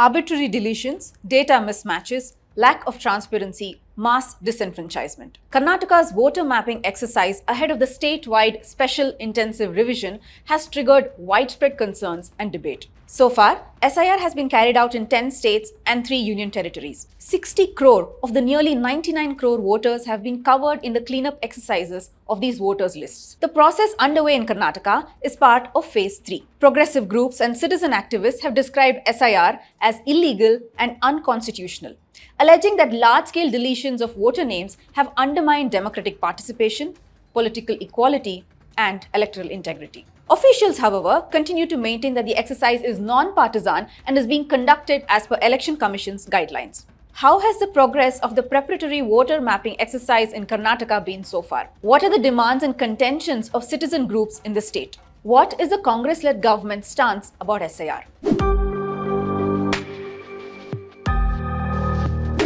arbitrary deletions, data mismatches, lack of transparency, mass disenfranchisement. Karnataka's voter mapping exercise ahead of the statewide special intensive revision has triggered widespread concerns and debate. So far, SIR has been carried out in 10 states and 3 union territories. 60 crore of the nearly 99 crore voters have been covered in the cleanup exercises of these voters' lists. The process underway in Karnataka is part of Phase 3. Progressive groups and citizen activists have described SIR as illegal and unconstitutional, alleging that large-scale deletions of voter names have undermined democratic participation, political equality, and electoral integrity. Officials, however, continue to maintain that the exercise is non-partisan and is being conducted as per Election Commission's guidelines. How has the progress of the preparatory voter mapping exercise in Karnataka been so far? What are the demands and contentions of citizen groups in the state? What is the Congress-led government's stance about SIR?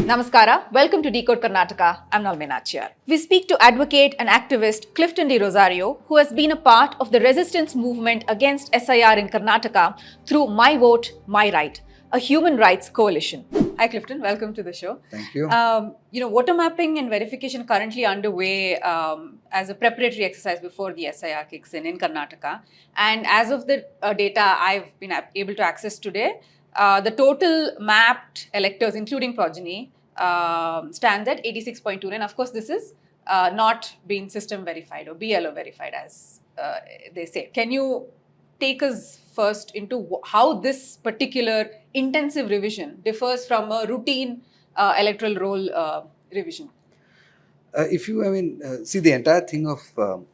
Namaskara, welcome to Decode Karnataka. I'm Nalme Nachiyar. We speak to advocate and activist Clifton D'Rozario, who has been a part of the resistance movement against SIR in Karnataka through My Vote, My Right, a human rights coalition. Hi Clifton, welcome to the show. Thank you. Voter mapping and verification currently underway as a preparatory exercise before the SIR kicks in Karnataka. And as of the data I've been able to access today, the total mapped electors, including progeny, stands at 86.29. Of course, this is not being system verified or BLO verified, as they say. Can you take us first into how this particular intensive revision differs from a routine electoral roll revision? See the entire thing of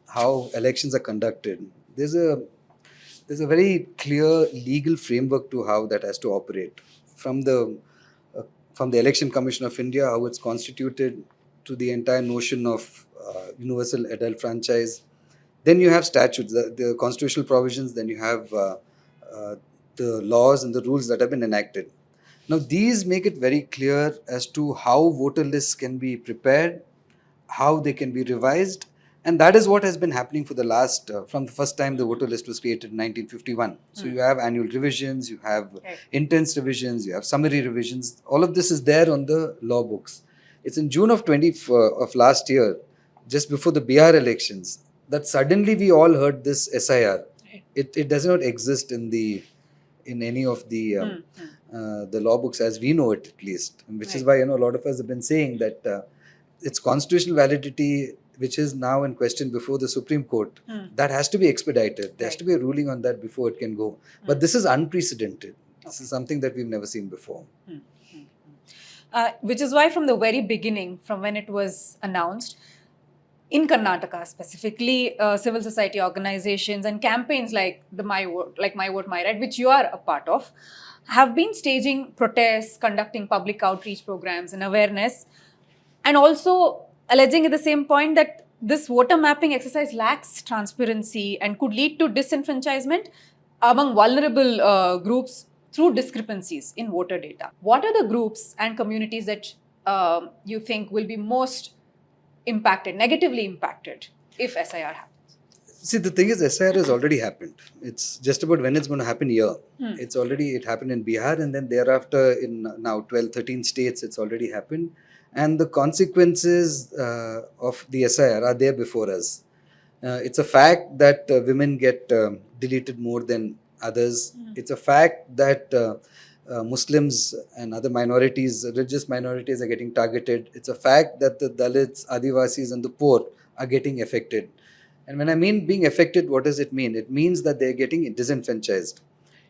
how elections are conducted, there's a very clear legal framework to how that has to operate. From the Election Commission of India, how it's constituted, to the entire notion of universal adult franchise. Then you have statutes, the constitutional provisions, then you have the laws and the rules that have been enacted. Now these make it very clear as to how voter lists can be prepared, how they can be revised, and that is what has been happening for the last, from the first time the voter list was created in 1951. So you have annual revisions, you have intense revisions, you have summary revisions. All of this is there on the law books. It's in June of last year, just before the Bihar elections, that suddenly we all heard this SIR. It does not exist in any of the law books as we know it, at least, which is why a lot of us have been saying that its constitutional validity, which is now in question before the Supreme Court, that has to be expedited. There has to be a ruling on that before it can go. But this is unprecedented. This is something that we've never seen before. Which is why from the very beginning, from when it was announced, in Karnataka specifically, civil society organizations and campaigns like My Vote, My Right, which you are a part of, have been staging protests, conducting public outreach programs and awareness, and also alleging at the same point that this voter mapping exercise lacks transparency and could lead to disenfranchisement among vulnerable groups through discrepancies in voter data. What are the groups and communities that you think will be most impacted, negatively impacted, if SIR happens? See, the thing is, SIR has already happened. It's just about when it's going to happen here. It happened in Bihar, and then thereafter in now 12, 13 states, it's already happened. And the consequences of the SIR are there before us. It's a fact that women get deleted more than others. It's a fact that Muslims and other minorities, religious minorities, are getting targeted. It's a fact that the Dalits, Adivasis and the poor are getting affected. And when I mean being affected, what does it mean? It means that they're getting disenfranchised.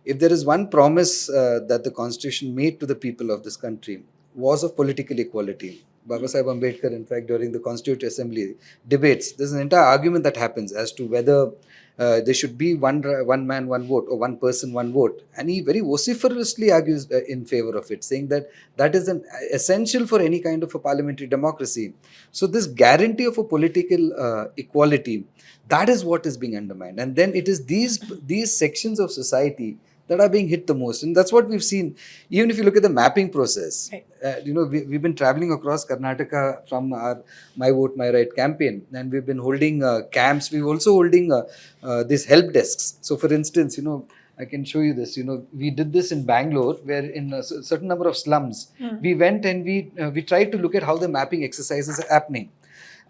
If there is one promise that the Constitution made to the people of this country, was of political equality. Baba Sahib Ambedkar, in fact, during the Constituent Assembly debates, there's an entire argument that happens as to whether there should be one man, one vote, or one person, one vote. And he very vociferously argues in favor of it, saying that that is essential for any kind of a parliamentary democracy. So this guarantee of a political equality, that is what is being undermined. And then it is these sections of society that are being hit the most. And that's what we've seen. Even if you look at the mapping process, we've been traveling across Karnataka from our My Vote, My Right campaign, and we've been holding camps. We're also holding these help desks. So for instance, I can show you this. We did this in Bangalore, where in a certain number of slums, we went and we tried to look at how the mapping exercises are happening.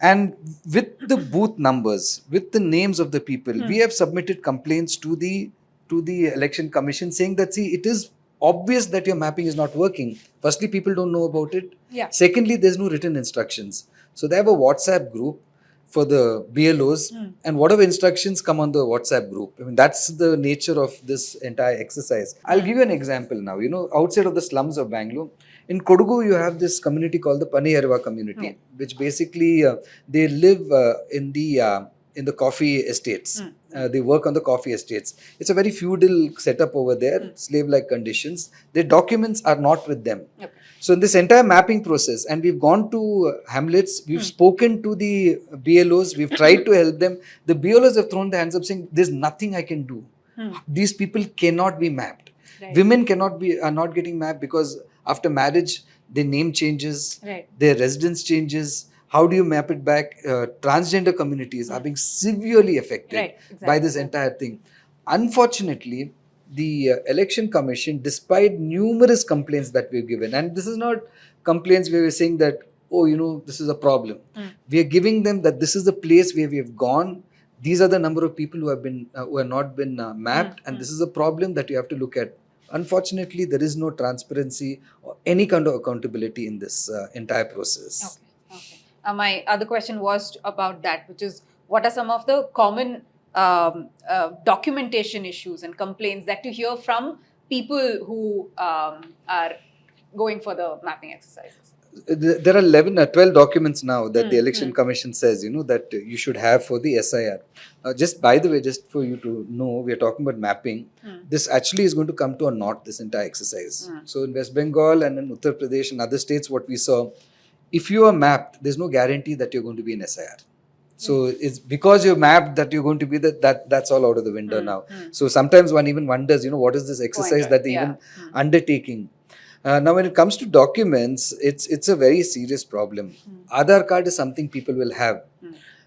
And with the booth numbers, with the names of the people, we have submitted complaints to the election commission saying that, see, it is obvious that your mapping is not working. Firstly, people don't know about it. Yeah. Secondly, there's no written instructions. So they have a WhatsApp group for the BLOs, and whatever instructions come on the WhatsApp group. I mean, that's the nature of this entire exercise. I'll give you an example now. Outside of the slums of Bangalore, in Kodagu, you have this community called the Paniyarva community, which basically they live in the coffee estates. They work on the coffee estates. It's a very feudal setup over there, slave-like conditions. Their documents are not with them. Okay. So in this entire mapping process, and we've gone to hamlets, we've spoken to the BLOs, we've tried to help them. The BLOs have thrown their hands up saying, there's nothing I can do. These people cannot be mapped. Right. Women are not getting mapped because after marriage, their name changes, their residence changes. How do you map it back? Transgender communities are being severely affected by this entire thing. Unfortunately, the election commission, despite numerous complaints that we've given, and this is not complaints where we're saying that, this is a problem. We are giving them that this is the place where we have gone. These are the number of people who have not been mapped, and this is a problem that you have to look at. Unfortunately, there is no transparency or any kind of accountability in this entire process. Okay. My other question was about that, which is, what are some of the common documentation issues and complaints that you hear from people who are going for the mapping exercises? There are 12 documents now that the election commission says, that you should have for the SIR. Just by the way, just for you to know, we are talking about mapping. This actually is going to come to a knot, this entire exercise. So in West Bengal and in Uttar Pradesh and other states, what we saw, if you are mapped, there's no guarantee that you're going to be in SIR. So it's because you're mapped that you're going to be that's all out of the window now. So sometimes one even wonders, what is this exercise that they're even undertaking? Now, when it comes to documents, it's a very serious problem. Aadhaar card is something people will have.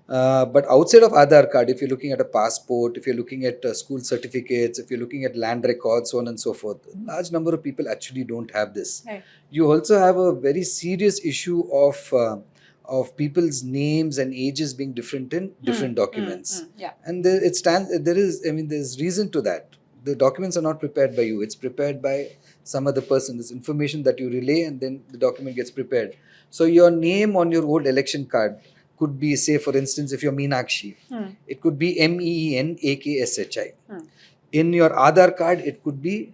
But outside of Aadhaar card, if you're looking at a passport, if you're looking at school certificates, if you're looking at land records, so on and so forth, a large number of people actually don't have this. Right. You also have a very serious issue of people's names and ages being different in different documents. And there's reason to that. The documents are not prepared by you. It's prepared by some other person. This information that you relay, and then the document gets prepared. So your name on your old election card could be, say, for instance, if you're Meenakshi, it could be MEENAKSHI. In your Aadhaar card, it could be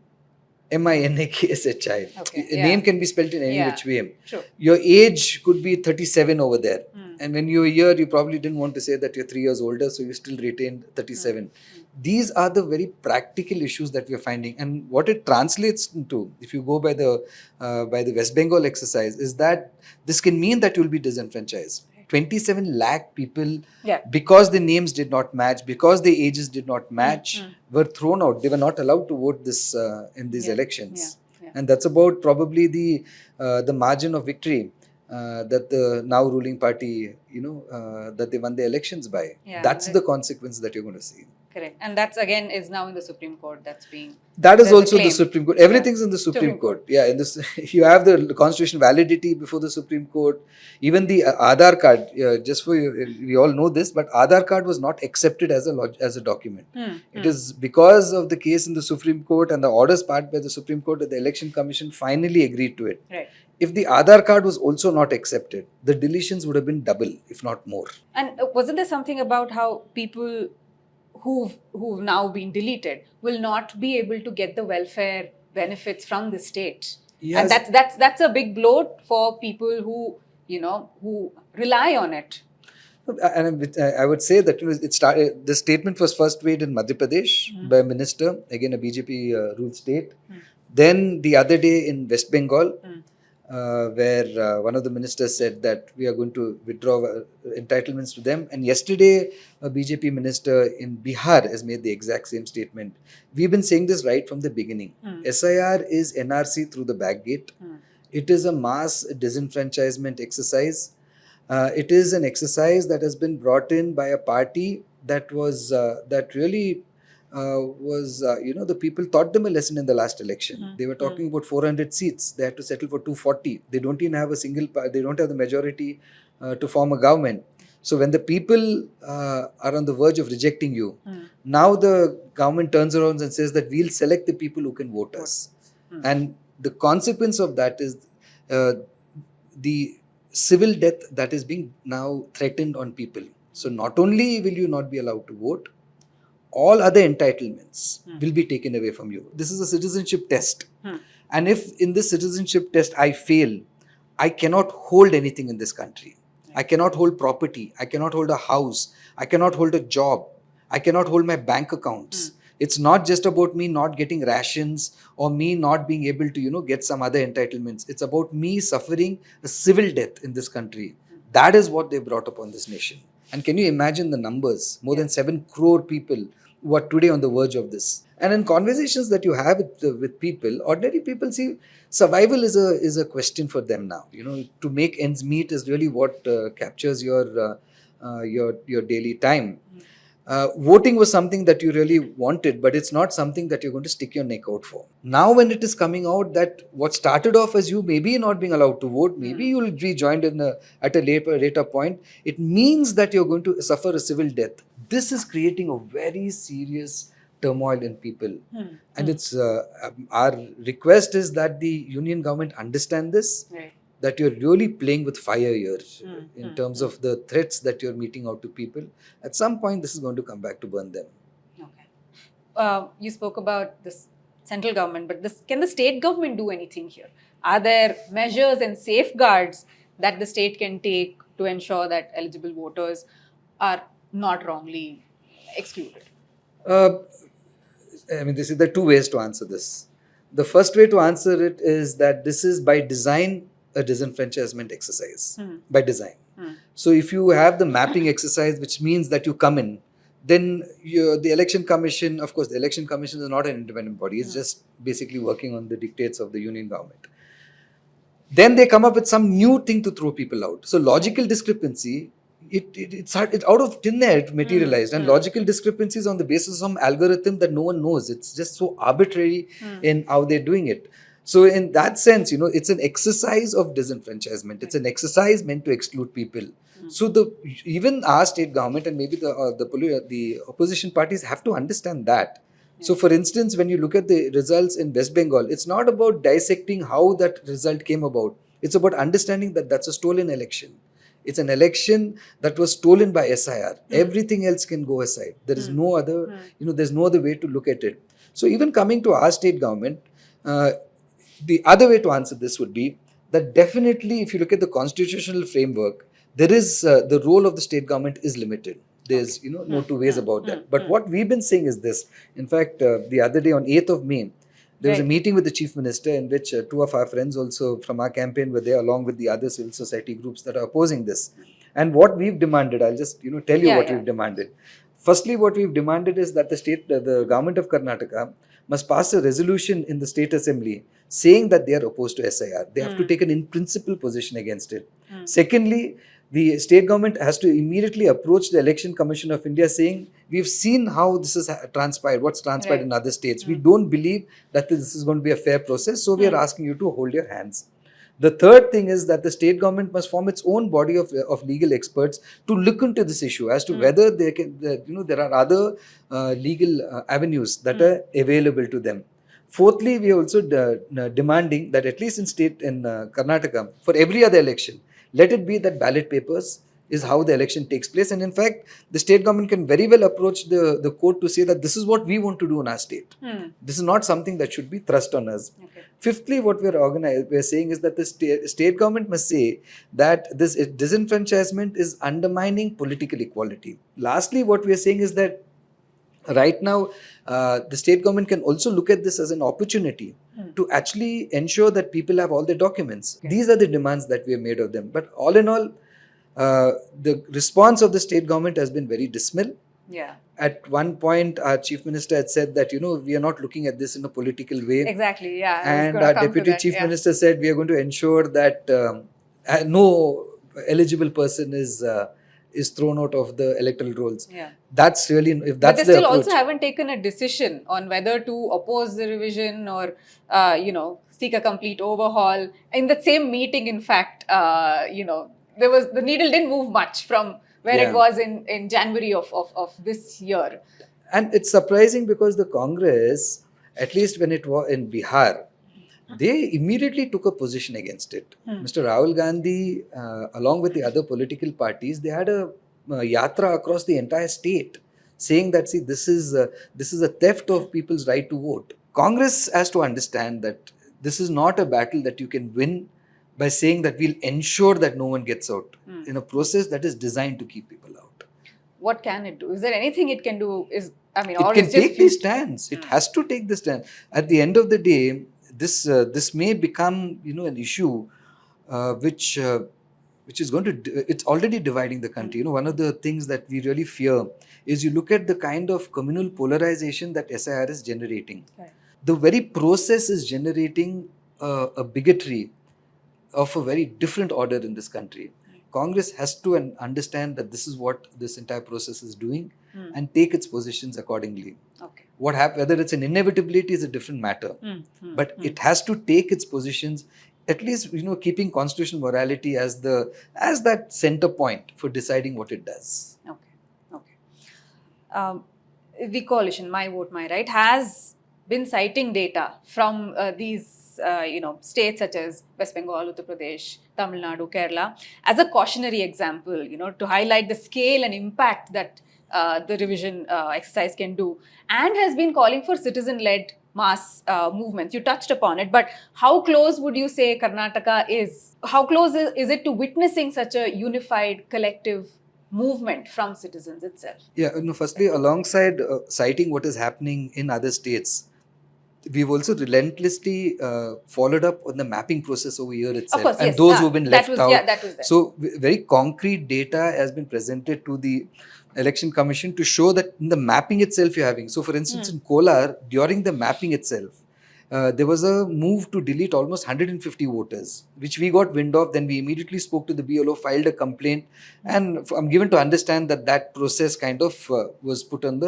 MINAKSHI. A name can be spelled in any which way. Sure. Your age could be 37 over there. And when you were here, you probably didn't want to say that you're 3 years older, so you still retained 37. These are the very practical issues that we are finding. And what it translates into, if you go by the West Bengal exercise, is that this can mean that you'll be disenfranchised. 27 lakh people, because the names did not match, because the ages did not match, were thrown out. They were not allowed to vote this in these elections. And that's about probably the margin of victory that the now ruling party, that they won the elections by. That's the consequence that you're going to see. Correct. And that's again is now in the Supreme Court. That is also the Supreme Court. Everything's in the Supreme Court. Yeah, in this you have the constitutional validity before the Supreme Court. Even the Aadhaar card, just for you, we all know this, but Aadhaar card was not accepted as a document. It is because of the case in the Supreme Court and the orders passed by the Supreme Court that the Election Commission finally agreed to it. Right. If the Aadhaar card was also not accepted, the deletions would have been double, if not more. And wasn't there something about how people who've now been deleted will not be able to get the welfare benefits from the state? Yes. And that's a big blow for people who rely on it. And I would say that the statement was first made in Madhya Pradesh by a minister, again a BJP ruled state. Then the other day in West Bengal, where one of the ministers said that we are going to withdraw entitlements to them. And yesterday, a BJP minister in Bihar has made the exact same statement. We've been saying this right from the beginning. SIR is NRC through the back gate. It is a mass disenfranchisement exercise. It is an exercise that has been brought in by a party that was that really was, the people taught them a lesson in the last election. They were talking about 400 seats. They had to settle for 240. They don't even have a they don't have the majority to form a government. So when the people are on the verge of rejecting you, now the government turns around and says that we'll select the people who can vote us. And the consequence of that is the civil death that is being now threatened on people. So not only will you not be allowed to vote, all other entitlements will be taken away from you. This is a citizenship test. And if in this citizenship test I fail, I cannot hold anything in this country. I cannot hold property. I cannot hold a house. I cannot hold a job. I cannot hold my bank accounts. It's not just about me not getting rations or me not being able to, get some other entitlements. It's about me suffering a civil death in this country. That is what they brought upon this nation. And can you imagine the numbers? More than 7 crore people who are today on the verge of this. And in conversations that you have with people, ordinary people see survival is a question for them now. To make ends meet is really what captures your daily time. Voting was something that you really wanted, but it's not something that you're going to stick your neck out for. Now, when it is coming out that what started off as you maybe not being allowed to vote, maybe you will be joined at a later point, it means that you're going to suffer a civil death. This is creating a very serious turmoil in people. And it's our request is that the union government understand this. Right. That you're really playing with fire here in terms of the threats that you're meeting out to people. At some point, this is going to come back to burn them. Okay. You spoke about this central government, but can the state government do anything here? Are there measures and safeguards that the state can take to ensure that eligible voters are not wrongly excluded? There are 2 ways to answer this. The first way to answer it is that this is by design a disenfranchisement exercise, by design. So if you have the mapping exercise, which means that you come in, then the election commission, of course, the election commission is not an independent body. It's just basically working on the dictates of the union government. Then they come up with some new thing to throw people out. So logical discrepancy, it's out of thin air it materialized. And logical discrepancies on the basis of some algorithm that no one knows. It's just so arbitrary in how they're doing it. So in that sense, it's an exercise of disenfranchisement. It's an exercise meant to exclude people. So even our state government and maybe the opposition parties have to understand that. So for instance, when you look at the results in West Bengal, it's not about dissecting how that result came about. It's about understanding that that's a stolen election. It's an election that was stolen by SIR. Everything else can go aside. There is no other, there's no other way to look at it. So even coming to our state government, the other way to answer this would be that definitely if you look at the constitutional framework, there is the role of the state government is limited. There's no 2 ways about that. But what we've been saying is this. In fact, the other day on 8th of May, there was a meeting with the chief minister in which 2 of our friends also from our campaign were there along with the other civil society groups that are opposing this. And what we've demanded, I'll just tell you what we've demanded. Firstly, what we've demanded is that the government of Karnataka must pass a resolution in the state assembly saying that they are opposed to SIR. They have to take an in-principle position against it. Secondly, the state government has to immediately approach the Election Commission of India saying, we've seen how this has transpired, what's transpired in other states. We don't believe that this is going to be a fair process, so we are asking you to hold your hands. The third thing is that the state government must form its own body of legal experts to look into this issue as to whether there are other legal avenues that are available to them. Fourthly, we are also demanding that at least in Karnataka, for every other election, let it be that ballot papers is how the election takes place. And in fact, the state government can very well approach the court to say that this is what we want to do in our state. This is not something that should be thrust on us. Okay. Fifthly, what we're saying is that the state government must say that this disenfranchisement is undermining political equality. Lastly, what we're saying is that right now, the state government can also look at this as an opportunity to actually ensure that people have all their documents. Okay. These are the demands that we have made of them. But all in all, the response of the state government has been very dismal. Yeah. At one point, our chief minister had said that, we are not looking at this in a political way. Exactly, yeah. And our deputy chief minister said we are going to ensure that no eligible person is is thrown out of the electoral rolls. Yeah. That's really, if But that's they the still approach. also haven't taken a decision on whether to oppose the revision or, seek a complete overhaul. In the same meeting, in fact, the needle didn't move much from where it Yeah. was in January of this year. And it's surprising because the Congress, at least when it was in Bihar, they immediately took a position against it. Mr. Rahul Gandhi, along with the other political parties, they had a yatra across the entire state, saying that, see, this is a theft of people's right to vote. Congress has to understand that this is not a battle that you can win by saying that we'll ensure that no one gets out in a process that is designed to keep people out. What can it do? Is there anything it can do? It Or can it's just take these stands. It has to take the stand. At the end of the day, this may become an issue which is going to it's already dividing the country. One of the things that we really fear is, you look at the kind of communal polarization that SIR is generating. Right. The very process is generating a bigotry of a very different order in this country. Congress has to understand that this is what this entire process is doing and take its positions accordingly. Okay. Whether it's an inevitability is a different matter, but it has to take its positions, at least keeping constitutional morality as that center point for deciding what it does. Okay. The coalition, My Vote, My Right, has been citing data from these states such as West Bengal, Uttar Pradesh, Tamil Nadu, Kerala, as a cautionary example, to highlight the scale and impact that the revision exercise can do, and has been calling for citizen-led mass movements. You touched upon it, but how close would you say Karnataka is? How close is it to witnessing such a unified, collective movement from citizens itself? Yeah, firstly, alongside citing what is happening in other states, we've also relentlessly followed up on the mapping process over here itself, course, and yes. those who've been left out. Yeah, that was there. So very concrete data has been presented to the Election Commission to show that in the mapping itself you're having. So for instance, in Kolar, during the mapping itself, there was a move to delete almost 150 voters, which we got wind of. Then we immediately spoke to the BLO, filed a complaint, and I'm given to understand that process kind of was put on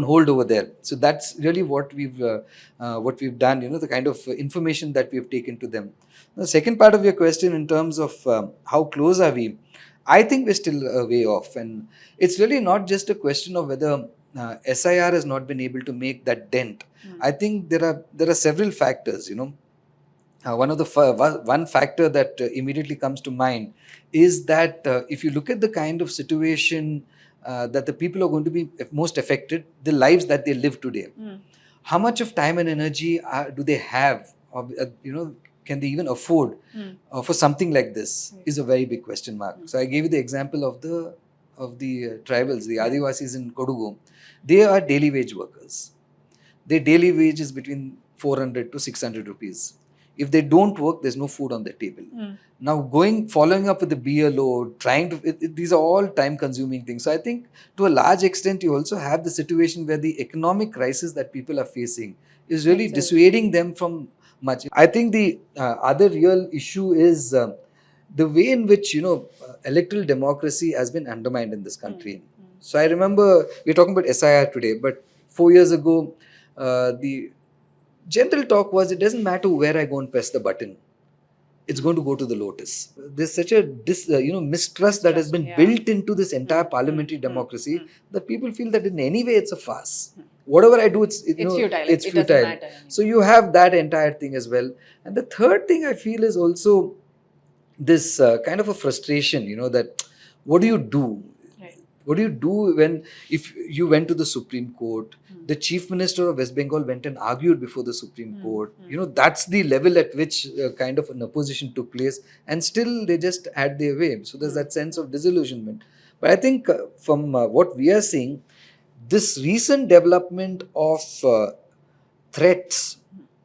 hold over there. So that's really what we've done. The kind of information that we've taken to them. The second part of your question, in terms of how close are we, I think we're still a way off, and it's really not just a question of whether SIR has not been able to make that dent. I think there are several factors. One factor that immediately comes to mind is that if you look at the kind of situation that the people are going to be most affected, the lives that they live today, how much of time and energy do they have? Can they even afford for something like this? Is a very big question mark. So I gave you the example of the tribals, the Adivasis in Kodugu. They are daily wage workers. Their daily wage is between 400 to 600 rupees. If they don't work, there's no food on the table. Now, following up with the BLO, these are all time-consuming things. So I think to a large extent, you also have the situation where the economic crisis that people are facing is really dissuading them from much. I think the other real issue is the way in which electoral democracy has been undermined in this country. So I remember we're talking about SIR today, but 4 years ago, the general talk was, it doesn't matter where I go and press the button, it's going to go to the lotus. There's such a mistrust that has been built into this entire parliamentary democracy that people feel that in any way it's a farce. Whatever I do, it's futile. It's futile. Doesn't matter anymore. So you have that entire thing as well. And the third thing I feel is also this kind of a frustration, that what do you do? What do you do if you went to the Supreme Court? The Chief Minister of West Bengal went and argued before the Supreme Court. That's the level at which kind of an opposition took place, and still they just had their way. So there's that sense of disillusionment. But I think from what we are seeing, this recent development of threats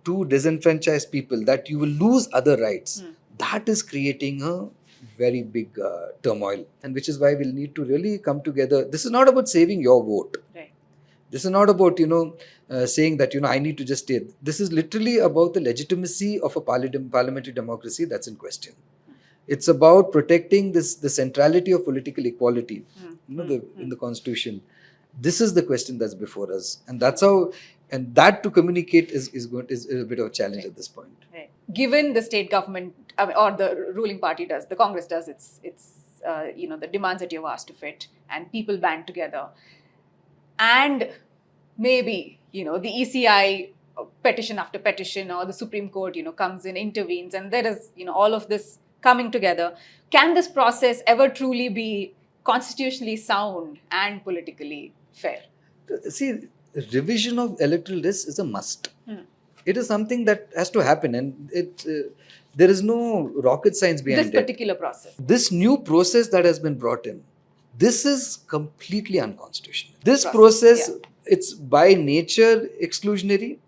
to disenfranchised people, that you will lose other rights, that is creating a very big turmoil, and which is why we'll need to really come together. This is not about saving your vote. Right. This is not about saying that I need to just stay. This is literally about the legitimacy of a parliamentary democracy that's in question. It's about protecting the centrality of political equality, in the constitution. This is the question that's before us, and that's how, and that to communicate is a bit of a challenge at this point. Right. Given the state government or the ruling party does, the Congress does its the demands that you've asked of it, and people band together, and maybe the ECI petition after petition, or the Supreme Court comes in, intervenes, and there is all of this coming together. Can this process ever truly be constitutionally sound and politically fair? See, revision of electoral lists is a must. It is something that has to happen, and there is no rocket science behind This particular process. This new process that has been brought in, this is completely unconstitutional. This process, it's by nature exclusionary.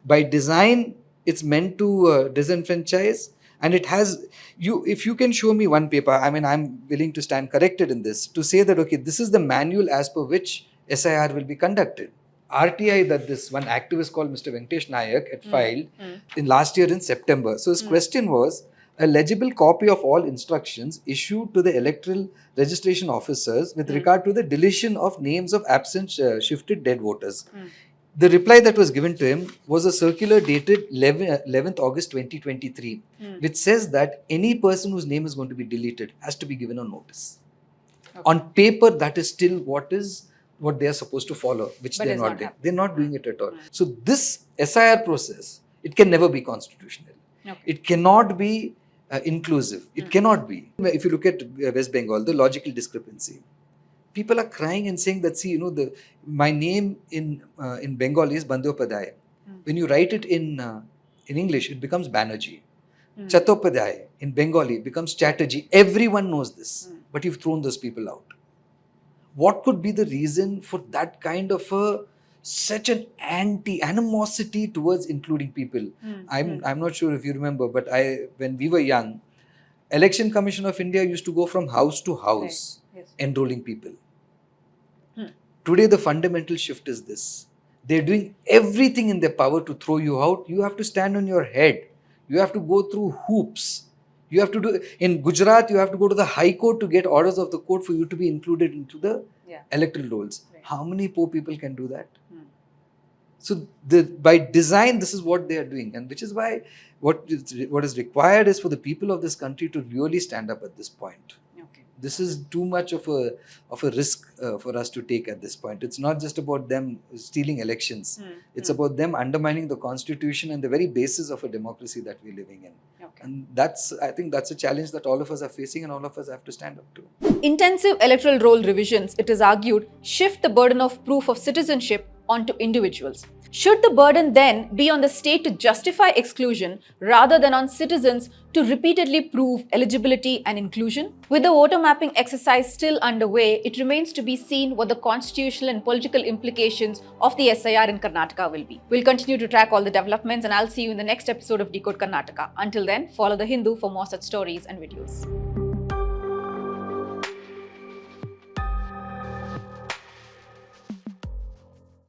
By design, it's meant to disenfranchise. And it has, if you can show me one paper, I mean, I'm willing to stand corrected in this, to say that, okay, this is the manual as per which SIR will be conducted. RTI that this one activist called Mr. Venkatesh Nayak had filed in last year in September. So his question was, a legible copy of all instructions issued to the electoral registration officers with regard to the deletion of names of absent shifted dead voters. The reply that was given to him was a circular dated 11th August 2023, which says that any person whose name is going to be deleted has to be given a notice. Okay. On paper, that is still what they are supposed to follow, which they're not doing. They're not doing it at all. So this SIR process, it can never be constitutional. Okay. It cannot be inclusive. It cannot be. If you look at West Bengal, the logical discrepancy. People are crying and saying that, see, my name in Bengali is Bandyopadhyay. When you write it in English, it becomes Banerjee. Chattopadhyay in Bengali becomes Chatterjee. Everyone knows this, but you've thrown those people out. What could be the reason for that kind of such an animosity towards including people? I'm not sure if you remember, but when we were young, Election Commission of India used to go from house to house, enrolling people. Today, the fundamental shift is this. They're doing everything in their power to throw you out. You have to stand on your head. You have to go through hoops. You have to do, in Gujarat, you have to go to the High Court to get orders of the court for you to be included into the electoral rolls. Right. How many poor people can do that? So by design, this is what they are doing, and which is why what is required is for the people of this country to really stand up at this point. This is too much of a risk for us to take at this point. It's not just about them stealing elections. It's about them undermining the constitution and the very basis of a democracy that we're living in. And I think that's a challenge that all of us are facing and all of us have to stand up to. Intensive electoral roll revisions, it is argued, shift the burden of proof of citizenship onto individuals. Should the burden then be on the state to justify exclusion rather than on citizens to repeatedly prove eligibility and inclusion? With the voter mapping exercise still underway, it remains to be seen what the constitutional and political implications of the SIR in Karnataka will be. We'll continue to track all the developments, and I'll see you in the next episode of Decode Karnataka. Until then, follow The Hindu for more such stories and videos.